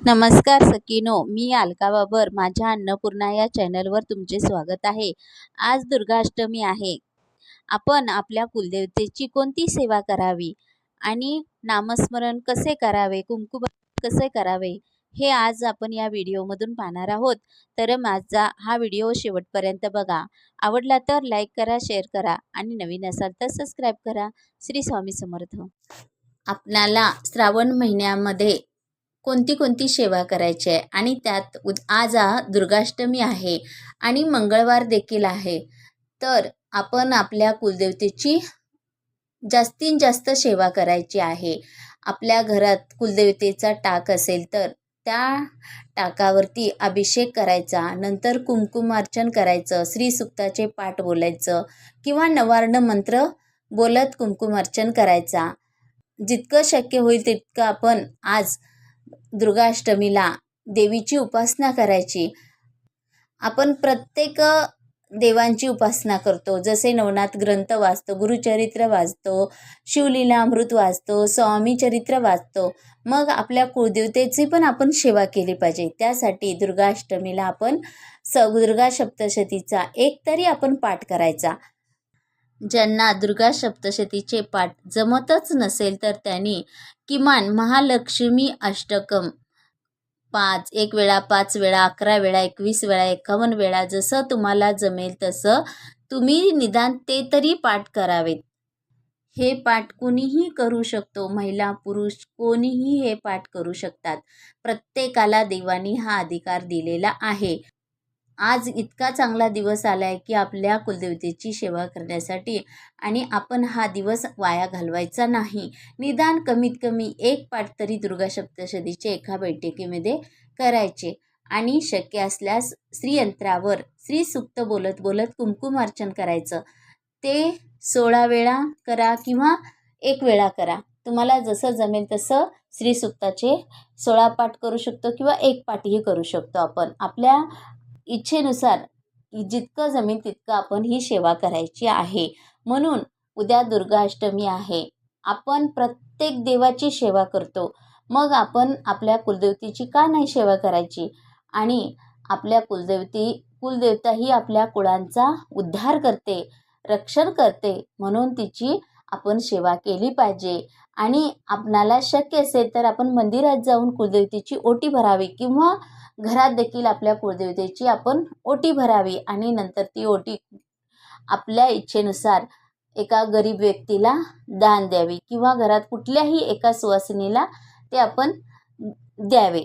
नमस्कार सखीनो, मी अलका बाबर. माझ्या अन्नपूर्णा या चॅनलवर तुमचे स्वागत आहे. आज दुर्गाष्टमी आहे. आपण आपल्या कुलदेवतेची कोणती सेवा करावी आणि नामस्मरण कसे करावे, कुंकुम कसे करावे, हे आज आपण या व्हिडिओमधून पाहणार आहोत. तर माझा हा व्हिडिओ शेवटपर्यंत बघा. आवडला तर लाईक करा, शेअर करा आणि नवीन असाल तर सबस्क्राईब करा. श्री स्वामी समर्थ. आपल्याला श्रावण महिन्यामध्ये कोणती कोणती सेवा करायची आहे आणि त्यात आज दुर्गाष्टमी आहे आणि मंगळवार देखील आहे. तर आपण आपल्या कुलदेवतेची जास्तीत जास्त सेवा करायची आहे. आपल्या घरात कुलदेवतेचा टाक असेल तर त्या टाकावरती अभिषेक करायचा, नंतर कुंकुमार्चन करायचं, श्रीसुक्ताचे पाठ बोलायचं किंवा नवार्ण मंत्र बोलत कुंकुमार्चन करायचा. जितकं शक्य होईल तितकं आपण आज दुर्गाष्टमीला देवीची उपासना करायची. आपण प्रत्येक देवांची उपासना करतो, जसे नवनाथ ग्रंथ वाचतो, गुरुचरित्र वाचतो, शिवलीला अमृत वाचतो, स्वामी चरित्र वाचतो. मग आपल्या कुलदेवतेची पण आपण सेवा केली पाहिजे. त्यासाठी दुर्गाष्टमीला आपण दुर्गा सप्तशतीचा एक तरी आपण पाठ करायचा. ज्यांना दुर्गा सप्तशतीचे पाठ जमतच नसेल तर त्यांनी किमान महालक्ष्मी अष्टकम 1 वेळा, 5 वेळा, 11 वेळा, 21 वेळा, 51 वेळा, जसं तुम्हाला जमेल तसं तुम्ही निदान ते तरी पाठ करावेत. हे पाठ कोणीही करू शकतो, महिला पुरुष कोणीही हे पाठ करू शकतात. प्रत्येकाला देवानी हा अधिकार दिलेला आहे. आज इतका चांगला दिवस आला आहे की आपल्या कुलदेवतेची सेवा करण्यासाठी, आणि आपण हा दिवस वाया घालवायचा नाही. निदान कमीत कमी एक पाठ तरी दुर्गा सप्तशतीचे एका बैठकीमध्ये करायचे आणि शक्य असल्यास श्रीयंत्रावर श्रीसूक्त बोलत बोलत कुंकुमार्चन करायचं. ते 16 वेळा करा किंवा 1 वेळा करा. तुम्हाला जसं जमेल तसं श्रीसूक्ताचे 16 पाठ करू शकतो किंवा 1 पाठही करू शकतो. आपण आपल्या इच्छेनुसार जितकं जमेल तितकं आपण ही सेवा करायची आहे. म्हणून उद्या दुर्गाष्टमी आहे. आपण प्रत्येक देवाची सेवा करतो, मग आपण आपल्या कुलदेवतेची का नाही सेवा करायची? आणि आपल्या कुलदेवता ही आपल्या कुळांचा उद्धार करते, रक्षण करते, म्हणून तिची आपण सेवा केली पाहिजे. आणि आपणाला शक्य असेल तर आपण मंदिरात जाऊन कुलदेवतेची ओटी भरावी किंवा घरात देखील आपल्या कुलदेवतेची आपण ओटी भरावी आणि नंतर ती ओटी आपल्या इच्छेनुसार एका गरीब व्यक्तीला दान द्यावी किंवा घरात कुठल्याही एका सुवासिनीला ते आपण द्यावे.